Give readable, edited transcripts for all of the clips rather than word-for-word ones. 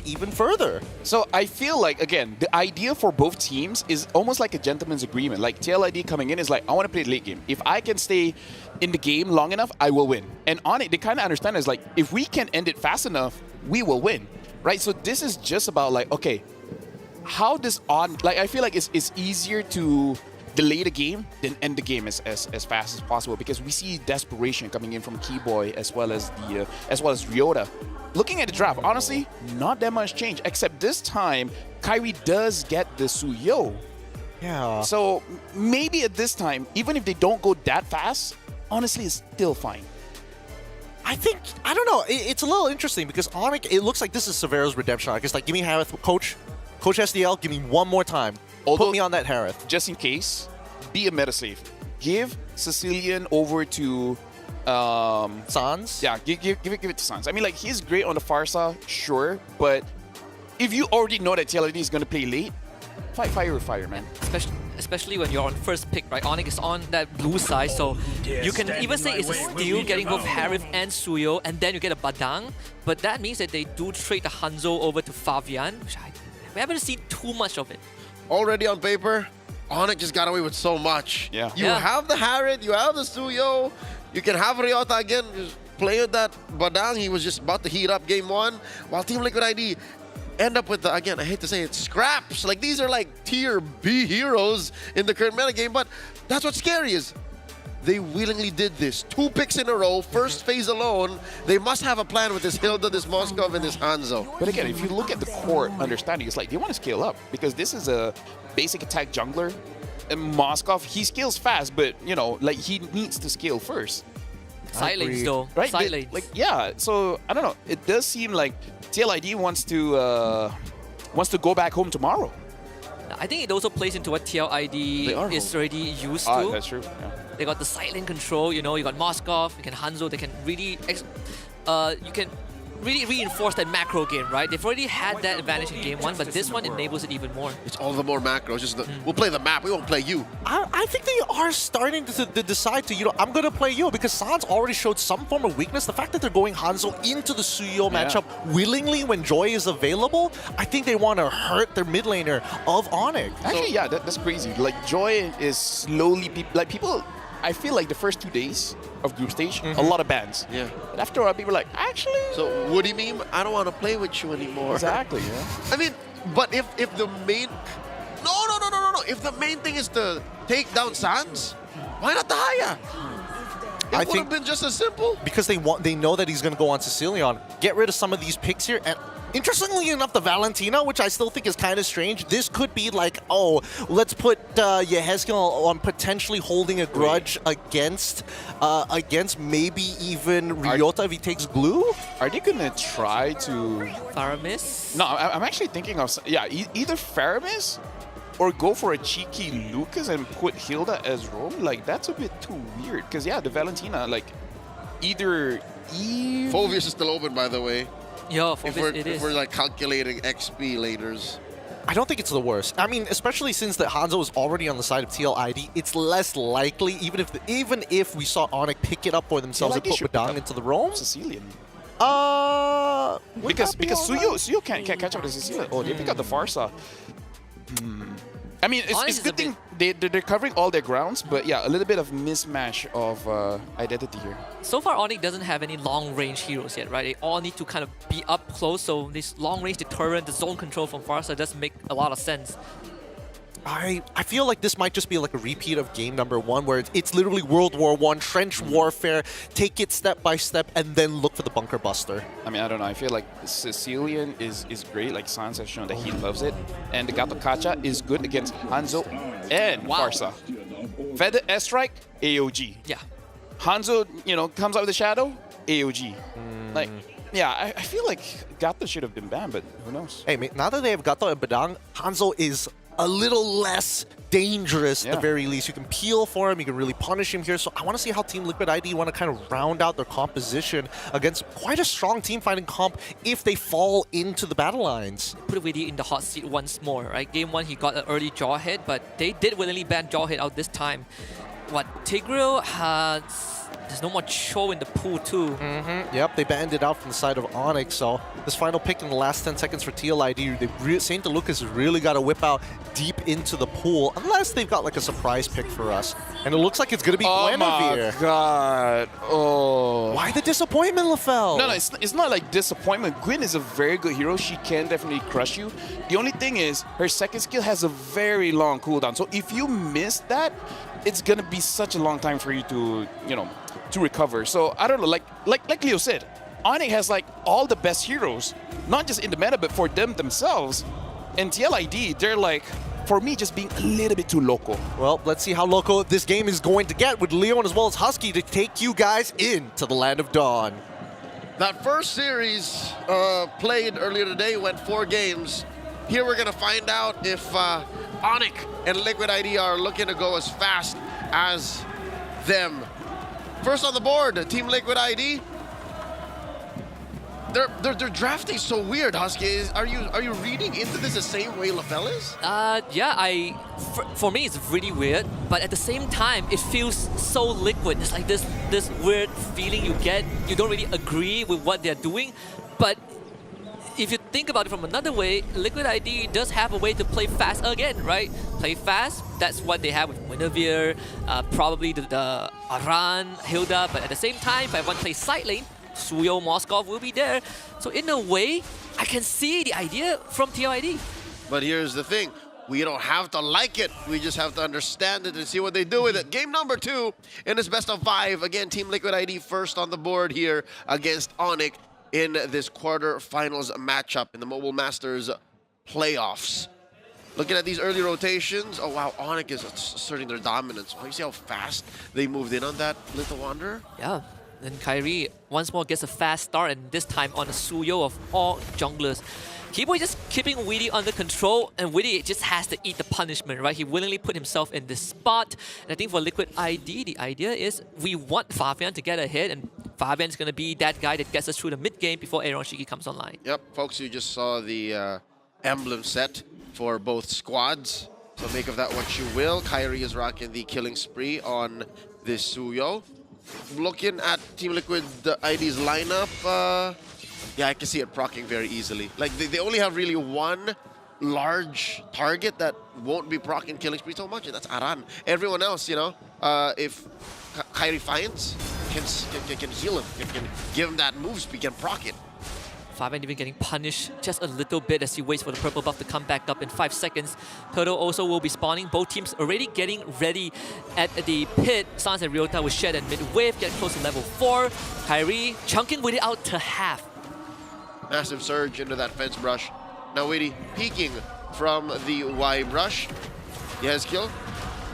even further. So I feel like, again, the idea for both teams is almost like a gentleman's agreement. Like TLID coming in is like, I want to play late game. If I can stay in the game long enough, I will win. And ONIC, they kind of understand is like, if we can end it fast enough, we will win, right? So this is just about like, okay, how does like I feel like it's easier to delay the game than end the game as fast as possible, because we see desperation coming in from Keyboy as well as Ryota. Looking at the draft, honestly, not that much change, except this time Kyrie does get the Suyo. Yeah. So maybe at this time, even if they don't go that fast, honestly, it's still fine. I don't know. It's a little interesting because ONIC, it looks like this is Severo's redemption arc. It's like, give me Harith, Coach SDL, give me one more time. Put me on that Harith. Just in case, be a meta save. Give Sicilian over to Sans? Yeah, give it to Sans. I mean, like, he's great on the Farsa, sure, but if you already know that TLID is going to play late, fight fire with fire, man. Especially when you're on first pick, right? ONIC is on that blue side, so you can even say it's a steal getting both Harith and Suyo, and then you get a Badang, but that means that they do trade the Hanzo over to Favian, which we haven't seen too much of it. Already on paper, ONIC just got away with so much. Yeah. You have the Harith, you have the Suyo, you can have Ryota again, just play with that Badang. He was just about to heat up game one, while Team Liquid ID end up with, again, I hate to say it, scraps. Like, these are like tier B heroes in the current metagame, but that's what's scary is they willingly did this. 2 picks in a row, first phase alone. They must have a plan with this Hilda, this Moskov, and this Hanzo. But again, if you look at the core understanding, it's like they want to scale up because this is a basic attack jungler. And Moskov, he scales fast, but, you know, like, he needs to scale first. Side lanes though, right? side lanes. Like, yeah, so, I don't know. It does seem like TLID wants to go back home tomorrow. I think it also plays into what TLID is already used to. That's true. Yeah. They got the side lane control, you know, you got Moskov, you can Hanzo, they can really, you can really reinforce that macro game, right? They've already had that advantage in game one, but this one enables it even more. It's all the more macro. It's just we'll play the map, we won't play you. I think they are starting to decide to, you know, I'm going to play you because Sans already showed some form of weakness. The fact that they're going Hanzo into the Suyo matchup willingly when Joy is available, I think they want to hurt their mid laner of ONIC. Actually, yeah, that's crazy. Like, Joy is slowly, people, I feel like the first 2 days of group stage, a lot of bans. Yeah. But after a while, people are like, actually... So, Woody meme, I don't want to play with you anymore. Exactly, yeah. I mean, but if the main... No. If the main thing is to take down Sans, why not the Haya? It would have been just as simple. Because they know that he's going to go on Sicilian. Get rid of some of these picks here. And interestingly enough, the Valentina, which I still think is kind of strange, this could be like, oh, let's put Yehezkiel on potentially holding a grudge against maybe even Ryota if he takes glue. Are they going to try to... Faramis? No, I'm actually thinking of... Yeah, either Faramis or go for a cheeky Lucas and put Hilda as roam. Like, that's a bit too weird. Because, yeah, the Valentina, like, either Eve... Phoveus is still open, by the way. Yeah, if we're like calculating XP laters. I don't think it's the worst. I mean, especially since the Hanzo is already on the side of TLID, it's less likely, even if we saw ONIC pick it up for themselves and put Badang into the roam. Sicilian. Because Suyo can't catch up to Sicilian. Oh, they pick up the Farsa. I mean, it's a good thing they're covering all their grounds, but yeah, a little bit of mismatch of identity here. So far, ONIC doesn't have any long-range heroes yet, right? They all need to kind of be up close, so this long-range deterrent, the zone control from Farsa does make a lot of sense. I feel like this might just be like a repeat of game number 1, where it's literally World War I, trench warfare, take it step by step, and then look for the bunker buster. I mean, I don't know. I feel like Sicilian is great. Like, Sans has shown that he loves it. And the Gato Kacha is good against Hanzo and Farsa. Feather S-Strike, AOG. Yeah. Hanzo, you know, comes out of the shadow, AOG. Like, yeah, I feel like Gato should have been banned, but who knows? Hey, now that they have Gato and Badang, Hanzo is a little less dangerous at the very least. You can peel for him, you can really punish him here. So I want to see how Team Liquid ID want to kind of round out their composition against quite a strong team fighting comp if they fall into the battle lines. Put Widdy in the hot seat once more, right? Game 1, he got an early jaw hit, but they did willingly ban jaw hit out this time. What, Tigreal has There's no more Cho in the pool too. Yep, they banned it out from the side of ONIC, so this final pick in the last 10 seconds for TLID, St. Lucas has really got to whip out deep into the pool, unless they've got like a surprise pick for us. And it looks like it's going to be Guinevere. My God. Oh. Why the disappointment, LaFell? No, it's not like disappointment. Gwyn is a very good hero. She can definitely crush you. The only thing is, her second skill has a very long cooldown. So if you miss that, it's going to be such a long time for you to, to recover. So I don't know, like Leo said, ONIC has like all the best heroes, not just in the meta, but for them themselves. And TLID, they're like, for me, just being a little bit too local. Well, let's see how local this game is going to get with Leon as well as Husky to take you guys into the Land of Dawn. That first series played earlier today went 4 games. Here we're going to find out if ONIC and Liquid ID are looking to go as fast as them. First on the board, Team Liquid ID. Their drafting so weird, Husky. Are you reading into this the same way LaFell is? Yeah, for me it's really weird, but at the same time it feels so liquid. It's like this weird feeling you get. You don't really agree with what they're doing, but if you think about it from another way, Liquid ID does have a way to play fast again, right? Play fast, that's what they have with Guinevere, probably the Aran, Hilda, but at the same time, if everyone plays side lane, Suyo, Moskov will be there. So in a way, I can see the idea from TLID. But here's the thing. We don't have to like it. We just have to understand it and see what they do with it. Game number 2 in this best of 5. Again, Team Liquid ID first on the board here against ONIC in this quarterfinals matchup in the Mobile Masters Playoffs. Looking at these early rotations, oh wow, ONIC is asserting their dominance. Oh, you see how fast they moved in on that Little Wanderer? Yeah. Then Kyrie once more gets a fast start, and this time on the Suyo of all junglers. Keyboy just keeping Widdy under control, and Widdy just has to eat the punishment, right? He willingly put himself in this spot. And I think for Liquid ID, the idea is we want Fabian to get ahead, and Fabian's going to be that guy that gets us through the mid-game before Aaron Shiki comes online. Yep, folks, you just saw the emblem set for both squads. So make of that what you will. Kyrie is rocking the killing spree on this Suyo. Looking at Team Liquid ID's lineup, yeah, I can see it proccing very easily. Like, they only have really one large target that won't be proccing killing spree so much, and that's Aran. Everyone else, if Kyrie finds, can heal him, can give him that move speed, can proc it. Fabian even getting punished just a little bit as he waits for the purple buff to come back up in 5 seconds. Turtle also will be spawning. Both teams already getting ready at the pit. Sans and Ryota will shed at mid-wave, get close to level 4. Kyrie chunking Widdy out to half. Massive surge into that fence brush. Now Widdy peeking from the Y brush. Yezkiel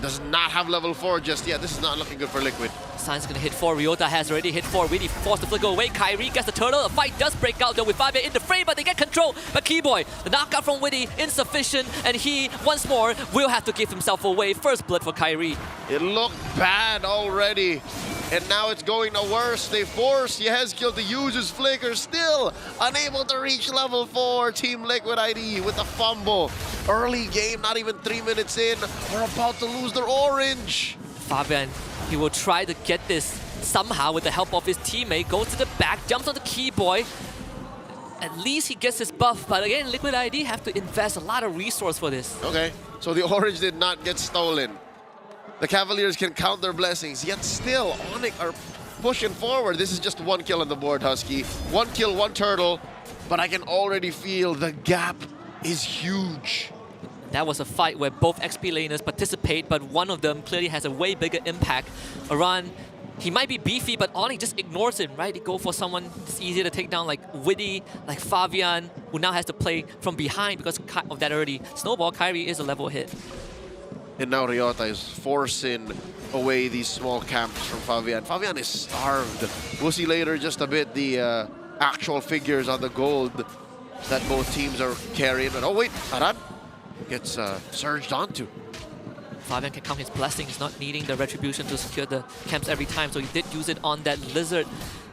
does not have level 4 just yet. This is not looking good for Liquid. Sans gonna hit 4, Ryota has already hit 4, Widdy forced to flicker away, Kyrie gets the turtle, a fight does break out though with Fabian in the frame, but they get control, but Keyboy, the knockout from Widdy, insufficient, and he, once more, will have to give himself away, first blood for Kyrie. It looked bad already, and now it's going to worse. They force Yezkiel to use his flicker, still unable to reach level 4, Team Liquid ID with a fumble. Early game, not even 3 minutes in, we're about to lose their orange. Fabian, he will try to get this somehow with the help of his teammate. Goes to the back, jumps on the Keyboy. At least he gets his buff, but again, Liquid ID have to invest a lot of resource for this. Okay, so the orange did not get stolen. The Cavaliers can count their blessings, yet still, ONIC are pushing forward. This is just 1 kill on the board, Husky. 1 kill, 1 turtle, but I can already feel the gap is huge. That was a fight where both XP laners participate, but one of them clearly has a way bigger impact. Aran, he might be beefy, but ONIC just ignores him, right? They go for someone that's easier to take down, like Widdy, like Fabian, who now has to play from behind because of that early snowball. Kyrie is a level hit. And now Ryota is forcing away these small camps from Fabian. Fabian is starved. We'll see later just a bit the actual figures on the gold that both teams are carrying. And oh wait, Aran gets surged onto. Fabian can count his blessings, not needing the retribution to secure the camps every time, so he did use it on that lizard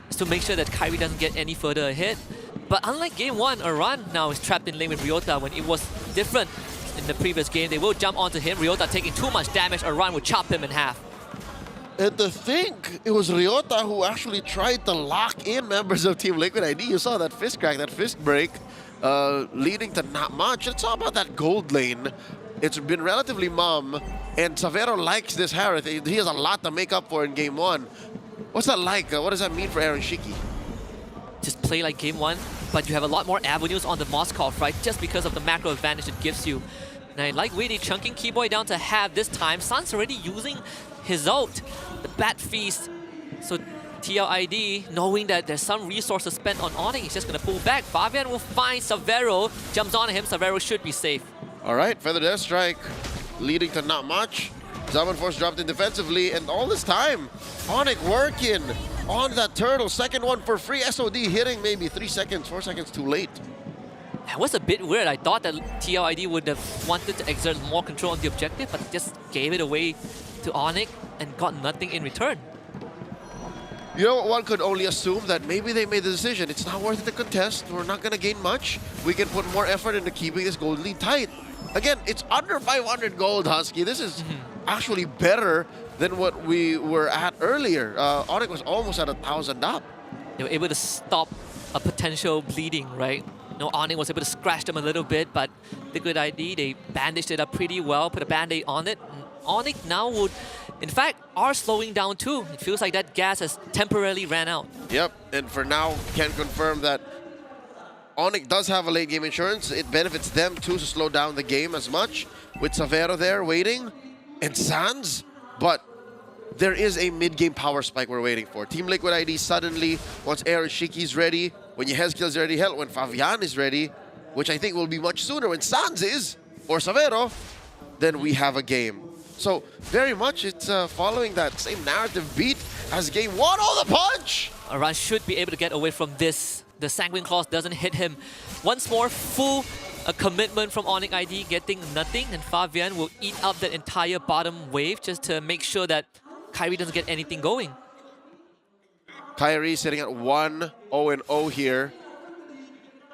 just to make sure that Kyrie doesn't get any further ahead. But unlike game 1, Aran now is trapped in lane with Ryota when it was different in the previous game. They will jump onto him. Ryota taking too much damage, Aran will chop him in half. And to think it was Ryota who actually tried to lock in members of Team Liquid ID. You saw that fist crack, that fist break, leading to not much. It's all about that gold lane. It's been relatively mum, and Savero likes this Harith. He has a lot to make up for in Game 1. What's that like? What does that mean for Aaron Shiki? Just play like Game 1, but you have a lot more avenues on the Moskov, right? Just because of the macro advantage it gives you. And I like Weedy chunking Keyboy down to half this time. Sun's already using his ult, the Bat Feast. So TLID, knowing that there's some resources spent on ONIC, he's just going to pull back. Fabian will find Savero, jumps on him. Savero should be safe. All right, Feather Death Strike leading to not much. Zaman Force dropped in defensively, and all this time, ONIC working on that turtle. Second one for free. SOD hitting maybe 3 seconds, 4 seconds too late. That was a bit weird. I thought that TLID would have wanted to exert more control on the objective, but just gave it away to ONIC and got nothing in return. You know, one could only assume that maybe they made the decision. It's not worth it to contest. We're not going to gain much. We can put more effort into keeping this gold lead tight. Again, it's under 500 gold, Husky. This is actually better than what we were at earlier. ONIC was almost at 1,000 up. They were able to stop a potential bleeding, right? No, ONIC was able to scratch them a little bit, but Liquid ID, they bandaged it up pretty well, put a band-aid on it. And ONIC now would, in fact, are slowing down too. It feels like that gas has temporarily ran out. Yep, and for now, can confirm that ONIC does have a late game insurance. It benefits them too to slow down the game as much. With Savero there waiting, and Sans, but there is a mid-game power spike we're waiting for. Team Liquid ID suddenly, once Aaron Shiki's ready, when Yehezkiel's ready, hell, when Fabian is ready, which I think will be much sooner when Sans is, or Savero, then we have a game. So very much it's following that same narrative beat as Game 1. Oh, the punch! Aran should be able to get away from this. The Sanguine Claws doesn't hit him. Once more, full commitment from ONIC ID, getting nothing, and Fabian will eat up that entire bottom wave just to make sure that Kyrie doesn't get anything going. Kyrie sitting at 1-0-0 here.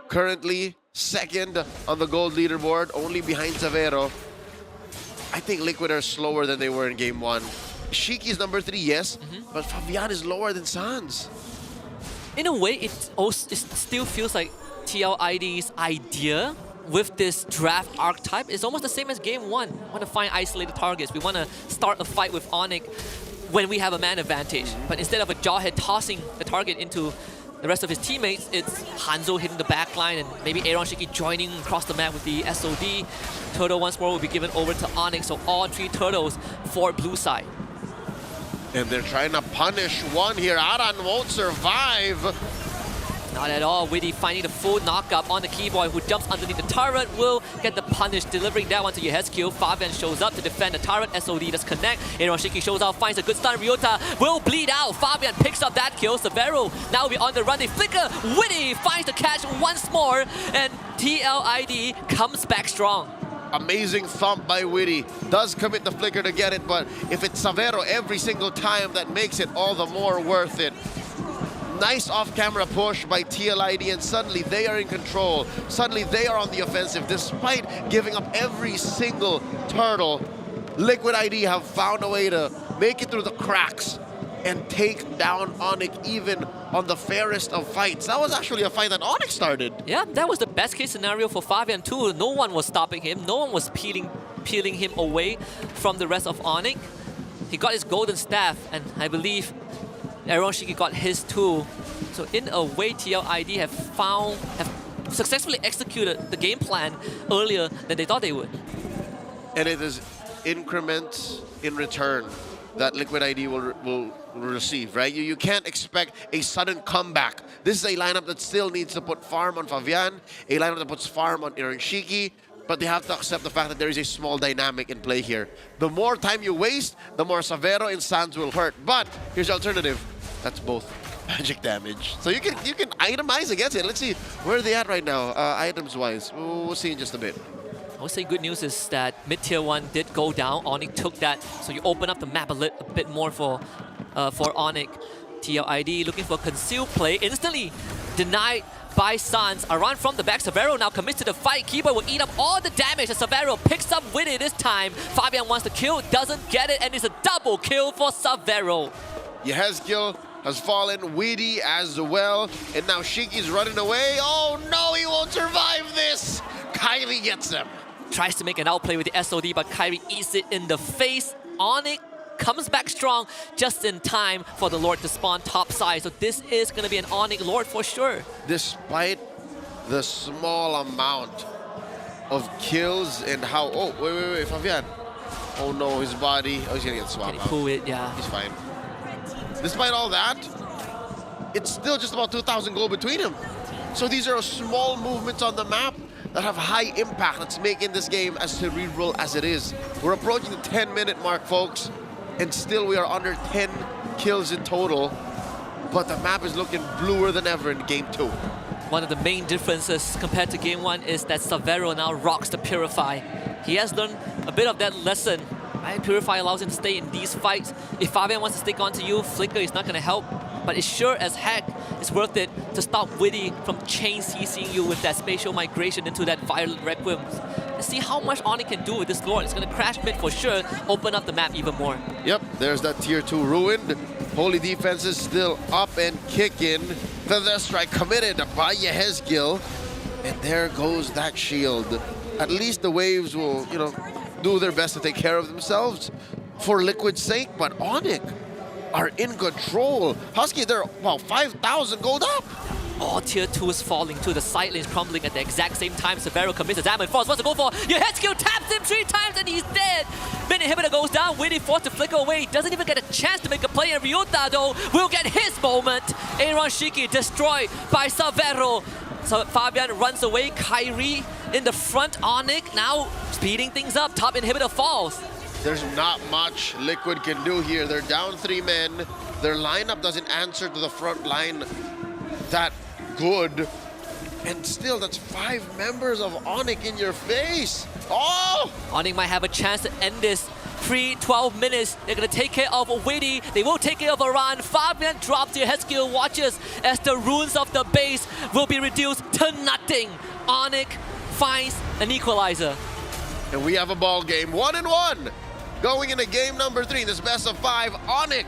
Currently second on the gold leaderboard, only behind Savero. I think Liquid are slower than they were in Game 1. Shiki's number 3, yes, but Fabian is lower than Sans. In a way, it still feels like TLID's idea with this draft archetype is almost the same as Game 1. We want to find isolated targets. We want to start a fight with ONIC when we have a man advantage. But instead of a Jawhead tossing the target into the rest of his teammates, it's Hanzo hitting the backline and maybe Aaron Shiki joining across the map with the SOD. Turtle once more will be given over to ONIC, so all 3 turtles for blue side. And they're trying to punish one here. Aran won't survive. Not at all. Witty finding the full knockup on the Keyboy, who jumps underneath the turret, will get the punish, delivering that one to Yehezkiel. Fabian shows up to defend the turret. SOD does connect. Aaron Shiki shows out, finds a good stun. Ryota will bleed out. Fabian picks up that kill. Savero now will be on the run. They flicker. Witty finds the catch once more, and TLID comes back strong. Amazing thump by Witty. Does commit the flicker to get it, but if it's Savero every single time, that makes it all the more worth it. Nice off-camera push by TLID, and suddenly they are in control. Suddenly they are on the offensive, despite giving up every single turtle. Liquid ID have found a way to make it through the cracks and take down ONIC even on the fairest of fights. That was actually a fight that ONIC started. Yeah, that was the best case scenario for Fabian too. No one was stopping him. No one was peeling him away from the rest of ONIC. He got his golden staff, and I believe Aaron Shiki got his too. So in a way, TLID have successfully executed the game plan earlier than they thought they would. And it is increments in return that Liquid ID will receive, right? You can't expect a sudden comeback. This is a lineup that still needs to put farm on Fabian, a lineup that puts farm on Aaron Shiki, but they have to accept the fact that there is a small dynamic in play here. The more time you waste, the more Savero and Sans will hurt. But here's the alternative. That's both magic damage. So you can itemize against it. Let's see where are they at right now, items-wise. We'll see in just a bit. I would say good news is that mid-tier 1 did go down. ONIC took that, so you open up the map a bit more for ONIC. TLID looking for concealed play, instantly denied by Suns. A run from the back. Severo now commits to the fight. Keeper will eat up all the damage as Severo picks up Witty this time. Fabian wants to kill, doesn't get it, and it's a double kill for Severo. Yehezkiel has fallen, Weedy as well, and now Shiki's running away. Oh no, he won't survive this! Kylie gets him. Tries to make an outplay with the SOD, but Kyrie eats it in the face. ONIC comes back strong just in time for the Lord to spawn top side. So this is going to be an ONIC Lord for sure. Despite the small amount of kills and how... Oh, wait, Fabian. Oh no, his body. Oh, he's going to get swapped Can he out. pull it? Yeah. He's fine. Despite all that, it's still just about 2,000 gold between him. So these are small movements on the map that have high impact. That's making this game as cerebral as it is. We're approaching the 10-minute mark, folks, and still we are under 10 kills in total. But the map is looking bluer than ever in Game 2. One of the main differences compared to Game 1 is that Severo now rocks the Purify. He has learned a bit of that lesson. Right? Purify allows him to stay in these fights. If Fabian wants to stick onto you, Flicker is not going to help. But it's sure as heck it's worth it to stop Witty from chain CCing you with that spatial migration into that Violet Requiem. And see how much ONIC can do with this Lord. It's going to crash mid for sure, open up the map even more. Yep, there's that tier 2 ruined. Holy defense is still up and kicking. Feather strike committed by Yehezkiel. And there goes that shield. At least the waves will, do their best to take care of themselves for Liquid's sake, but ONIC are in control. Husky, they're, 5,000 gold up. All tier 2s falling to the side lanes, crumbling at the exact same time. Severo commits a diamond force, wants to go for Yehezkiel, taps him 3 times and he's dead. Mid inhibitor goes down, Witty forced to flicker away. Doesn't even get a chance to make a play, and Ryota though will get his moment. Aaron Shiki destroyed by Severo. So Fabian runs away, Kyrie in the front, ONIC now speeding things up, top inhibitor falls. There's not much Liquid can do here. They're down 3 men. Their lineup doesn't answer to the front line that good. And still, that's 5 members of ONIC in your face. Oh! ONIC might have a chance to end this. 12 minutes. They're going to take care of Witty. They will take care of Aran. Fabian drops Yehezkiel, watches as the runes of the base will be reduced to nothing. ONIC finds an equalizer. And we have a ball game. 1-1. Going into game number 3, this best of 5, ONIC